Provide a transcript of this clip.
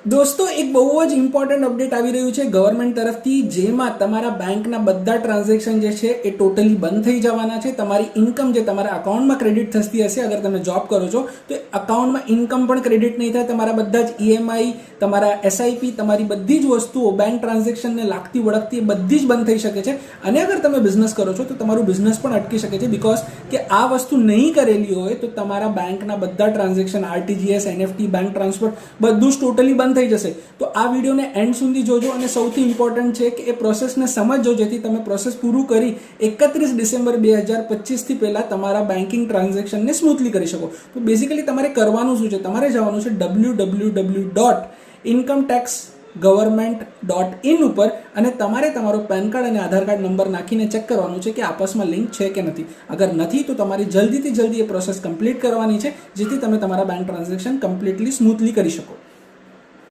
દોસ્તો એક બહુ જ ઇમ્પોર્ટન્ટ અપડેટ આવી રહ્યું છે ગવર્મેન્ટ તરફથી, જેમાં તમારા બેંકના બધા ટ્રાન્ઝેક્શન જે છે એ ટોટલી બંધ થઈ જવાના છે. તમારી ઇન્કમ જે તમારા અકાઉન્ટમાં ક્રેડિટ થતી હશે, અગર તમે જોબ કરો છો તો અકાઉન્ટમાં ઇન્કમ પણ ક્રેડિટ નહીં થાય. તમારા બધા જ ઈએમઆઈ, તમારા એસઆઈપી, તમારી બધી જ વસ્તુઓ બેંક ટ્રાન્ઝેક્શનને લાગતી વળગતી બધી જ બંધ થઈ શકે છે. અને અગર તમે બિઝનેસ કરો છો તો તમારું બિઝનેસ પણ અટકી શકે છે, બીકોઝ કે આ વસ્તુ નહીં કરેલી હોય તો તમારા બેંકના બધા transaction, RTGS, NFT, bank transfer બધું જ ટોટલી બંધ થઈ જશે. તો આ વિડીયોને એન્ડ સુધી જોજો અને સૌથી ઇમ્પોર્ટન્ટ છે કે એ પ્રોસેસને સમજજો, જેથી તમે પ્રોસેસ પૂરું કરી 31 ડિસેમ્બર 2025 પહેલા તમારા બેન્કિંગ ટ્રાન્ઝેક્શનને સ્મૂથલી કરી શકો. તો બેઝિકલી તમારે કરવાનું શું છે, તમારે જવાનું છે www.incometaxgovernment.in ઉપર અને તમારે તમારો પેન કાર્ડ અને આધાર કાર્ડ નંબર નાખીને ચેક કરવાનું છે કે આપસમાં લિંક છે કે નથી. અગર નથી તો તમારી જલ્દીથી જલ્દી એ પ્રોસેસ કમ્પ્લીટ કરવાની છે, જેથી તમે તમારા બેંક ટ્રાન્ઝેક્શન કમ્પ્લીટલી સ્મૂથલી કરી શકો.